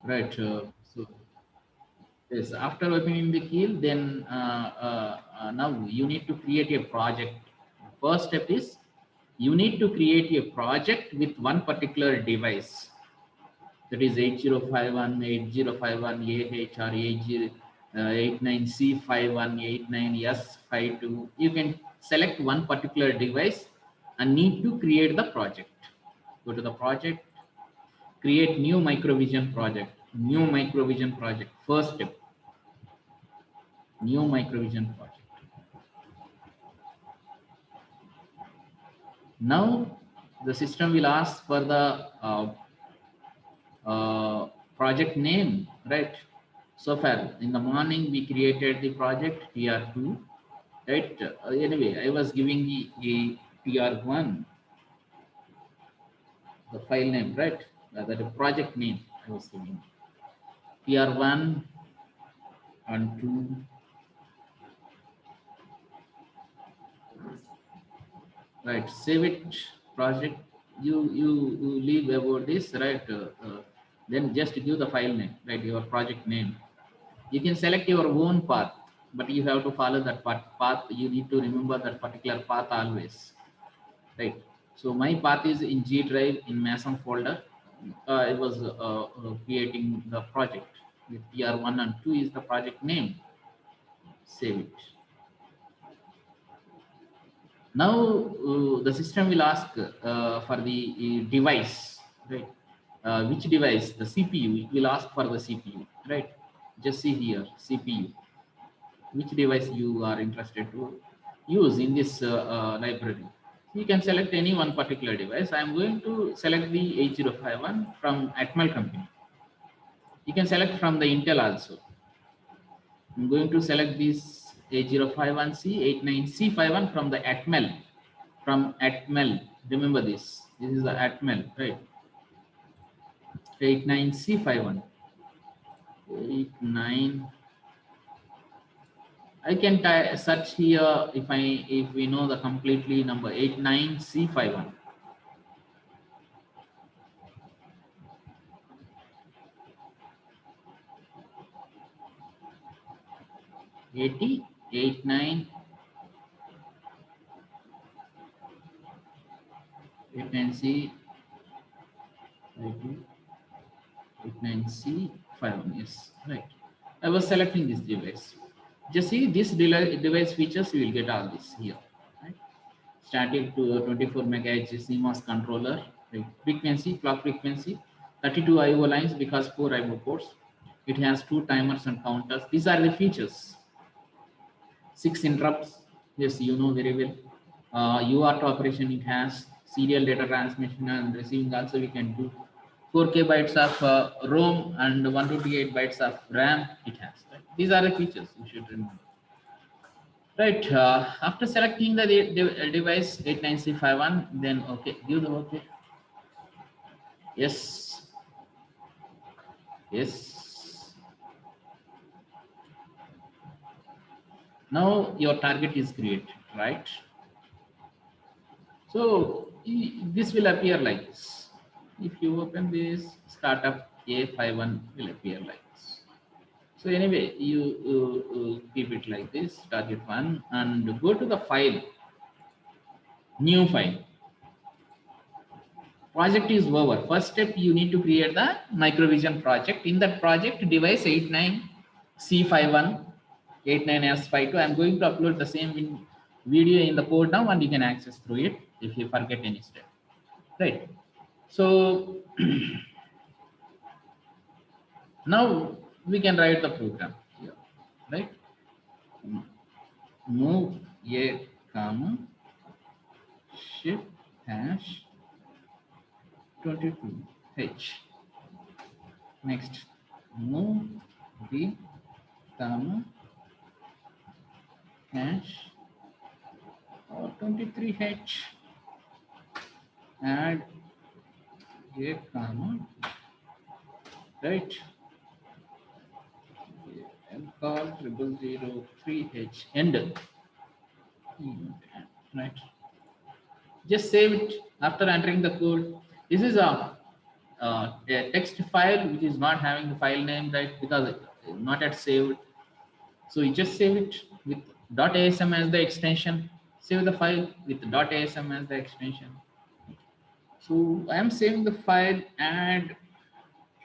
right? So yes, after opening the key, then now you need to create a project. First step is you need to create a project with one particular device, that is 8051, 8051 AH or 89C5189S52. You can select one particular device and need to create the project. Go to the project, create new microvision project. New microvision project. First step, new microvision project. Now the system will ask for the uh, project name, right? So far in the morning we created the project TR2, right? Anyway, I was giving the TR1, the file name, right? The project name I was giving. TR1 and 2, right? Save it project. You leave about this, right? Then just give the file name, right? Your project name. You can select your own path, but you have to follow that path. You need to remember that particular path always, right? So my path is in G drive in Mason folder. I was creating the project with TR1 and 2 is the project name. Save it. Now the system will ask for the device, right? Which device? The CPU. It will ask for the CPU, right? Just see here, CPU. Which device you are interested to use in this library. You can select any one particular device. I am going to select the 8051 from Atmel company. You can select from the Intel also. I'm going to select this 8051C89C51 from the Atmel. From Atmel. Remember this. This is the Atmel, right? 89C51. 89. I can search here if we know the completely number 89C51. 80, 89, 89C, 89C51. Yes, right. I was selecting this device. Just see this device features. You will get all this here. Right? Static to 24 megahertz CMOS controller, right? Frequency, clock frequency, 32 IO lines because 4 IO ports. It has 2 timers and counters. These are the features. 6 interrupts. Yes, you know very well. UART operation it has. Serial data transmission and receiving also we can do. 4K bytes of ROM and 128 bytes of RAM it has. Right? These are the features you should remember. Right. After selecting the device 89C51, then okay, give the okay. Yes. Yes. Now your target is created, right? So this will appear like this. If you open this, startup A51 will appear like this. So anyway, you keep it like this, target one, and go to the file, new file. Project is over. First step, you need to create the microvision project. In that project, device 89C51, 89S52. I'm going to upload the same video in the code now, and you can access through it if you forget any step. Right. So now we can write the program here, right? Move a comma shift hash 22h. Next, move b comma hash or 23h. Add a comma, right? And call 0003h end, right? Just save it after entering the code. This is a a text file which is not having the file name, right? Because it not yet saved. So you just save it with .asm as the extension. Save the file with .asm as the extension. So I am saving the file, add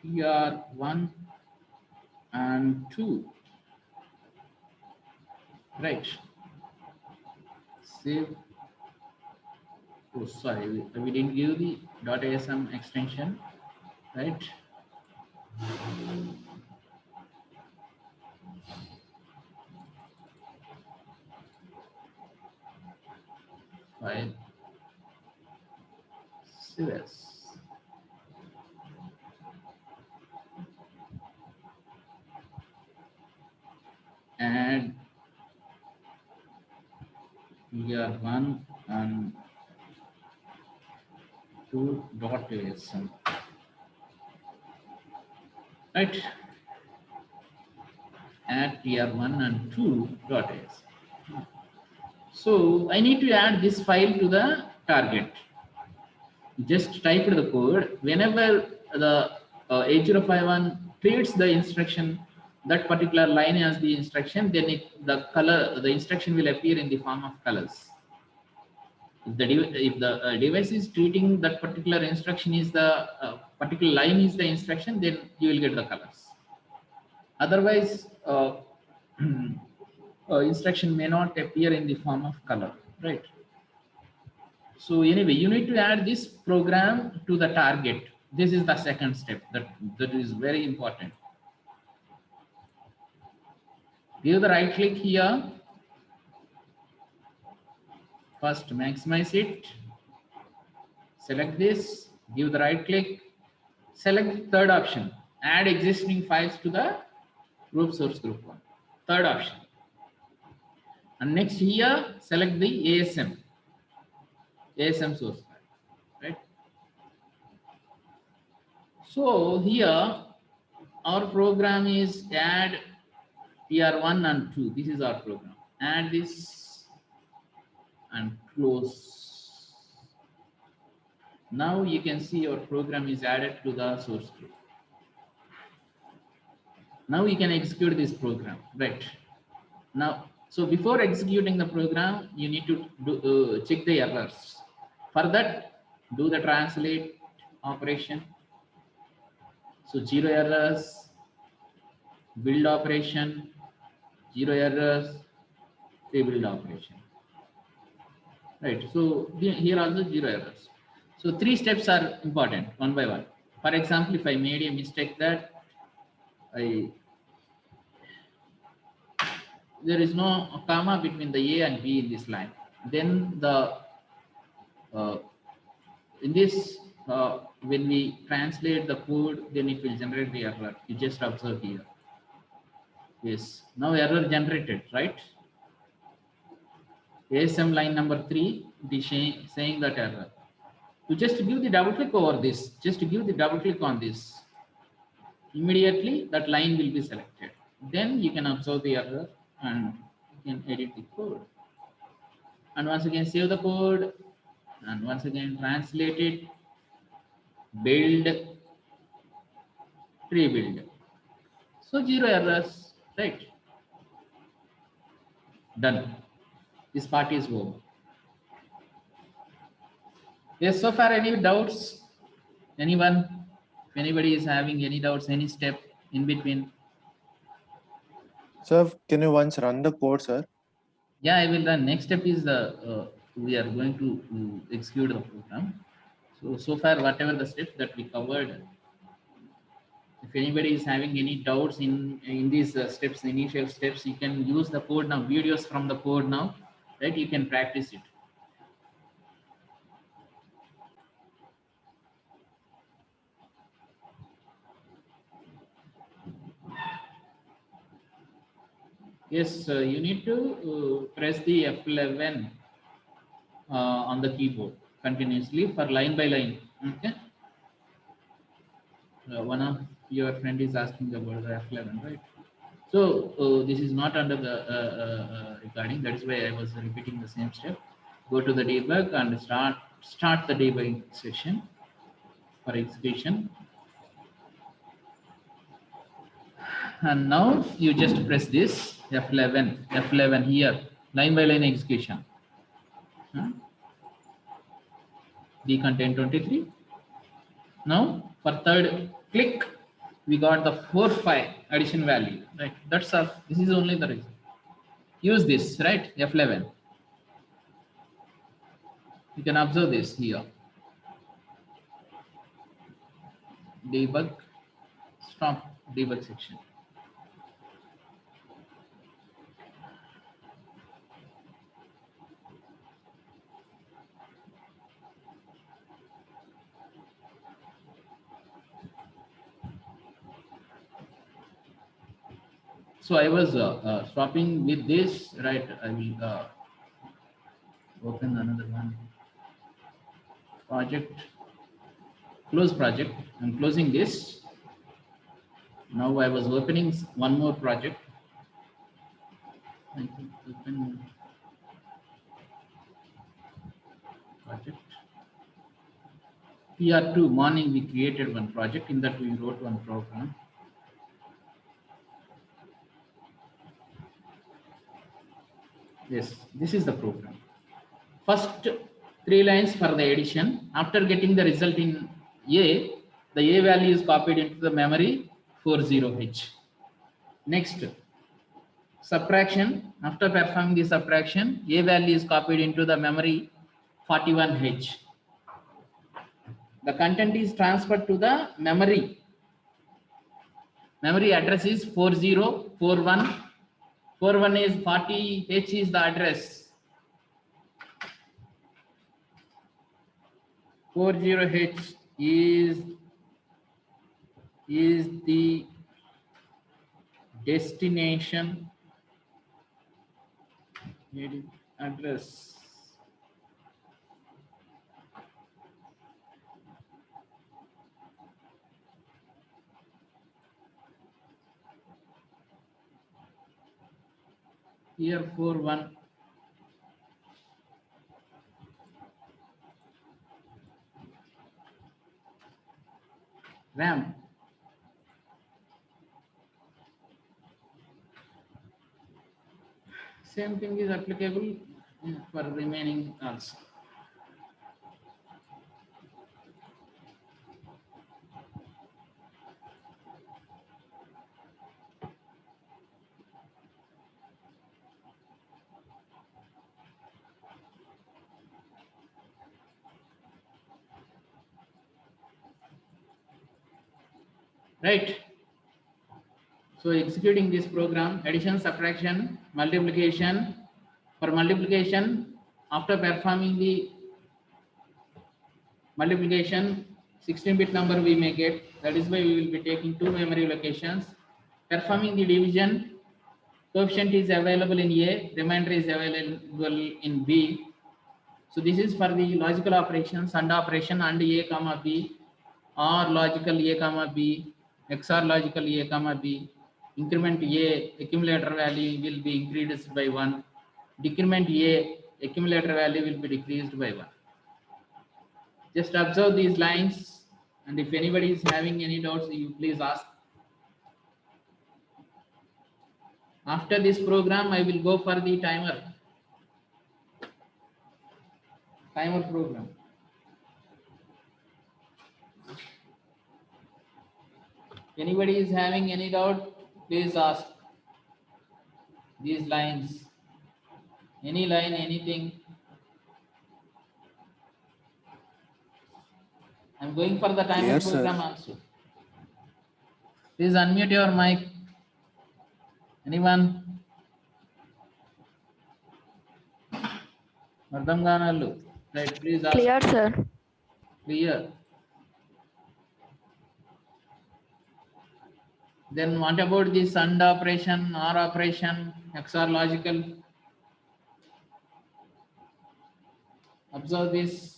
tr1 and 2, right? Save. Oh, sorry, we didn't give the .asm extension, right? File CS. Add tr1 and 2.asm, right? Add tr1 and 2.asm. So I need to add this file to the target. Just type the code. Whenever the 8051 treats the instruction, that particular line as the instruction, then the instruction will appear in the form of colors. If the device is treating that particular instruction is the particular line is the instruction, then you will get the colors. Otherwise, instruction may not appear in the form of color, right? So anyway, you need to add this program to the target. This is the second step that is very important. Give the right click here. First maximize it. Select this, give the right click. Select the third option. Add existing files to the group source group one. Third option. And next here, select the ASM source file, right? So here, our program is add tr1 and 2. This is our program. Add this and close. Now you can see your program is added to the source group. Now you can execute this program, right? Now, so before executing the program, you need to check the errors. For that, do the translate operation. So 0 errors, build operation, 0 errors, rebuild operation. Right. So here also 0 errors. So 3 steps are important, one by one. For example, if I made a mistake that there is no comma between the A and B in this line, then the in this when we translate the code, then it will generate the error. You just observe here. Yes, now error generated, right? ASM line number 3, it is saying that error. You just give the double click over this. Just give the double click on this. Immediately that line will be selected. Then you can observe the error and you can edit the code. And once again save the code and once again translate it, build, rebuild. So 0 errors, right? Done. This part is over. Yes, so far any doubts? Anyone? If anybody is having any doubts, any step in between? Sir, can you once run the code, sir? Yeah, I will run. Next step is we are going to execute the program. So far, whatever the steps that we covered, if anybody is having any doubts in these steps, initial steps, you can use the code now, videos from the code now, right? You can practice it. Yes, you need to press the F11 on the keyboard continuously for line by line. Okay. One of your friend is asking about the F11, right? So this is not under the recording. That is why I was repeating the same step. Go to the debug and start the debugging session for execution. And now you just press this F11 here, line by line execution. D content 23. Now for third click, we got the 4-5 addition value, right? That's all. This is only the reason. Use this, right? F11. You can observe this here. Debug, stop debug section. So I was stopping with this, right? I will open another one. Project, close project. I'm closing this. Now I was opening one more project. I think open project. PR2 morning we created one project. In that we wrote one program. Yes, this is the program. First 3 lines for the addition. After getting the result in A, the A value is copied into the memory 40H. Next, subtraction. After performing the subtraction, A value is copied into the memory 41H. The content is transferred to the memory. Memory address is 4041. 41 is 40H is the address. 40H is the destination address. Here 41. RAM. Same thing is applicable for remaining also. Right. So executing this program, addition, subtraction, multiplication. For multiplication, after performing the multiplication, 16-bit number we may get. That is why we will be taking 2 memory locations. Performing the division, coefficient is available in A, remainder is available in B. So this is for the logical operations, AND operation and A comma B, or logical A comma B, XOR logical A comma B. Increment A, accumulator value will be increased by 1. Decrement A, accumulator value will be decreased by 1. Just observe these lines, and if anybody is having any doubts, you please ask. After this program, I will go for the timer program. Anybody is having any doubt, please ask. These lines, any line, anything. I'm going for the timer Yes, sir. program also. Please unmute your mic. Anyone? Mardamganallu. Right, please ask. Clear, sir. Clear. Then what about this AND operation, OR operation, XOR logical? Observe this.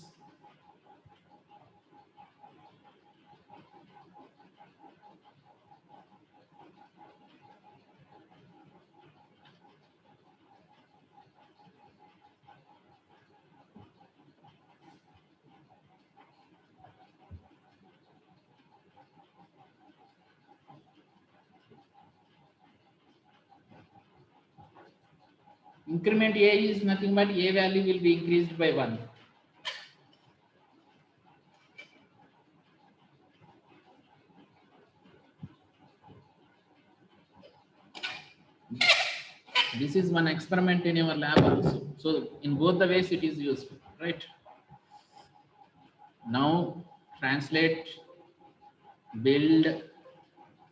Increment A is nothing but A value will be increased by 1. This is one experiment in your lab also. So in both the ways it is useful, right? Now translate, build,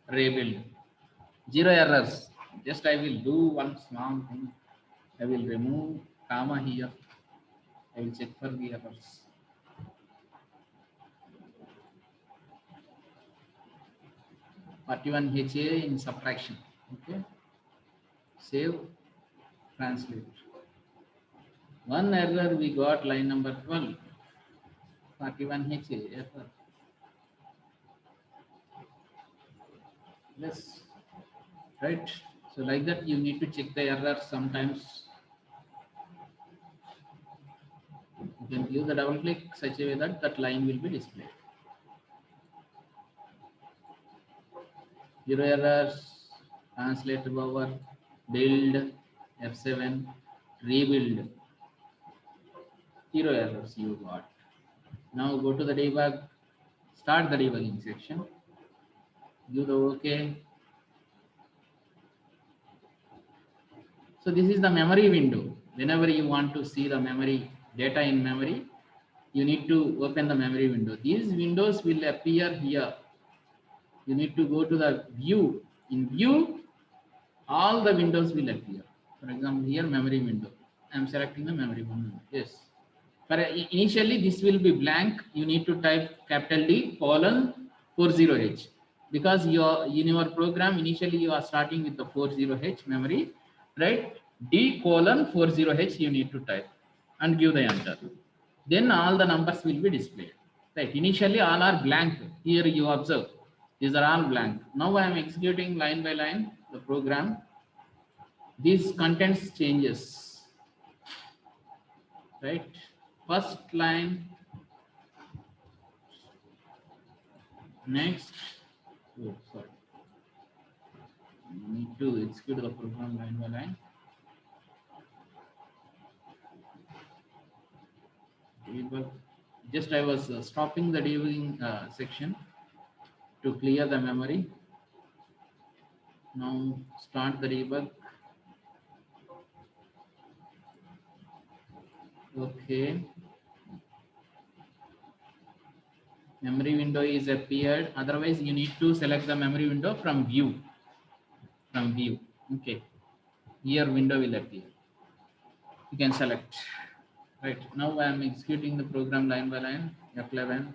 rebuild. Zero errors. Just I will do one small thing. I will remove comma here. I will check for the errors. Part1 HA in subtraction. Okay. Save, translate. One error we got, line number 12. Part1 HA error. Yes. Right. So like that you need to check the error sometimes. You can use the double click such a way that that line will be displayed. Zero errors, translate over, build, F7, rebuild. Zero errors you got. Now go to the debug, start the debugging section. Do the OK. So this is the memory window. Whenever you want to see the memory data in memory, you need to open the memory window. These windows will appear here. You need to go to the view. In view, all the windows will appear. For example, here memory window. I am selecting the memory window. Yes. But initially this will be blank. You need to type capital D colon 40H because in your program initially you are starting with the 40H memory, right? D colon 40H you need to type and give the enter. Then all the numbers will be displayed. Right. Initially all are blank. Here you observe these are all blank. Now I am executing line by line the program. These contents changes. Right. First line. Next. Oh, sorry. You need to execute the program line by line. Debug. Just I was stopping the debugging section to clear the memory. Now start the debug. Okay. Memory window is appeared. Otherwise, you need to select the memory window from view. From view. Okay. Here window will appear. You can select. Right. Now I am executing the program line by line. F11,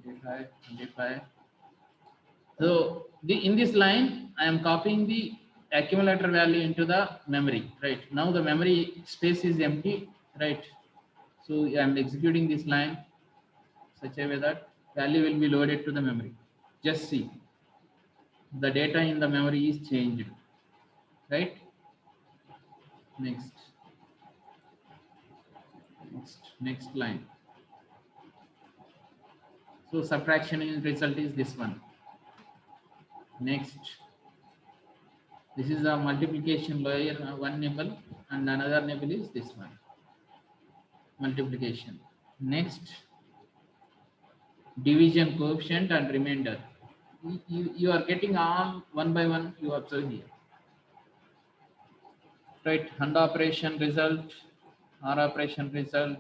25, 25. So in this line, I am copying the accumulator value into the memory. Right. Now the memory space is empty. Right. So I am executing this line such a way that value will be loaded to the memory. Just see. The data in the memory is changed. Right. Next line. So subtraction in result is this one. Next, this is a multiplication layer, one nibble, and another nibble is this one. Multiplication. Next, division coefficient and remainder. You are getting all one by one. You observe here. Right, AND operation result, OR operation result.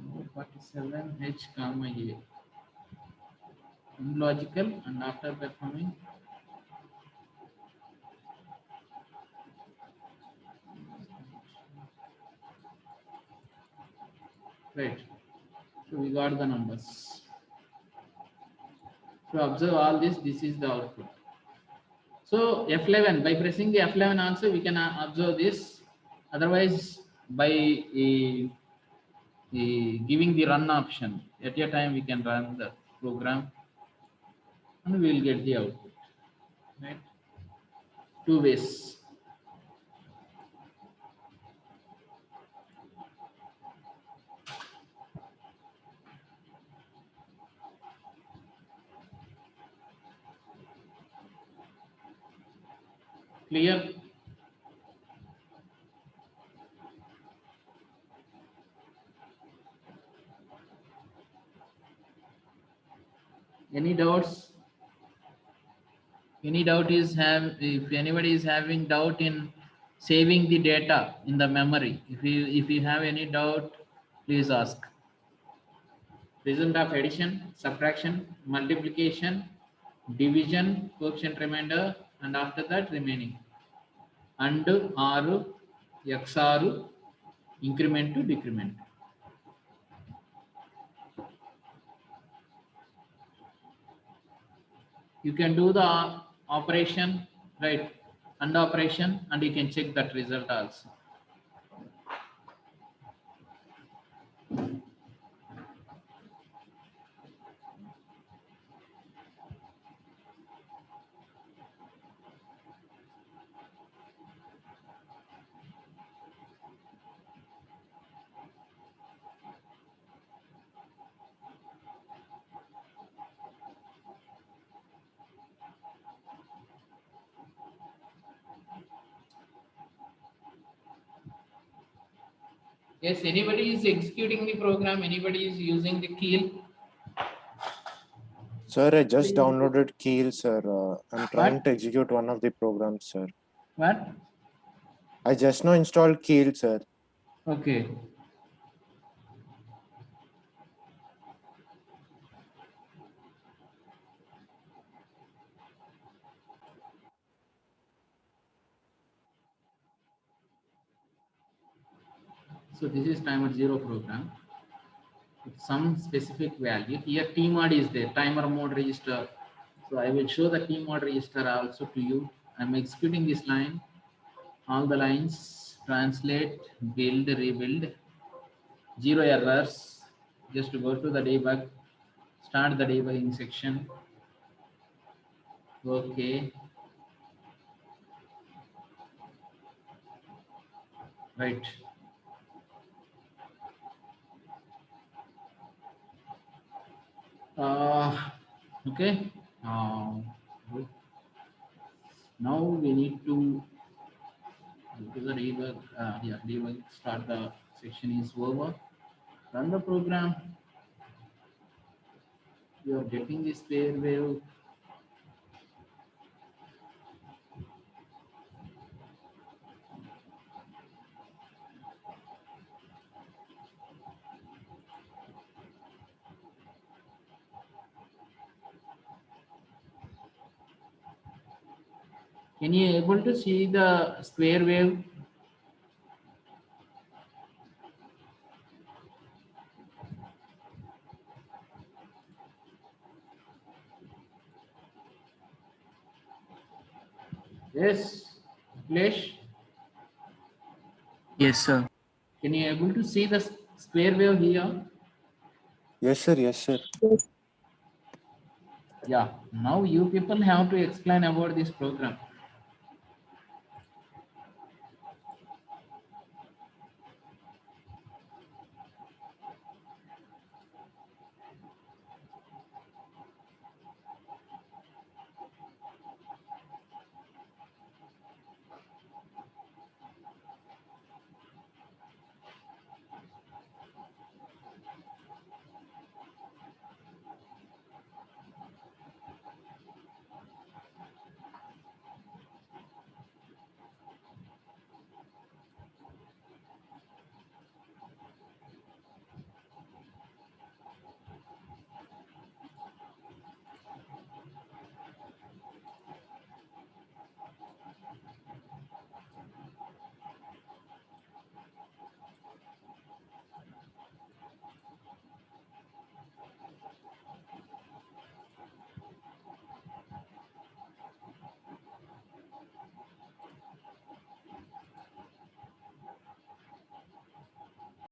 No, 47 H comma A. Illogical and after performing. Right. So we got the numbers. So observe all this. This is the output. So F11, by pressing the F11 also we can observe this. Otherwise, by giving the run option, at a time we can run the program and we will get the output. Right? Two ways. Clear? Any doubts? Any doubt is if anybody is having doubt in saving the data in the memory, if you have any doubt, please ask. Result of addition, subtraction, multiplication, division, quotient remainder, and after that remaining. And R, XR, increment to decrement. You can do the operation, right? And operation, and you can check that result also. Yes, anybody is executing the program, anybody is using the keel. Sir, I just downloaded Keel, sir. I'm trying What? to execute one of the programs, sir. What? I just now installed Keel, sir. Okay. So this is timer 0 program with some specific value. Here tmod is there, timer mode register. So I will show the tmod register also to you. I'm executing this line. All the lines, translate, build, rebuild, 0 errors. Just to go to the debug, start the debugging section. Okay. Right. Okay. Good. Now we need to go to the debug. Yeah, debug. Start the section is over. Run the program. You are getting this square wave. Can you able to see the square wave? Yes, Flash. Yes, sir. Can you able to see the square wave here? Yes, sir. Yes, sir. Yeah. Now you people have to explain about this program.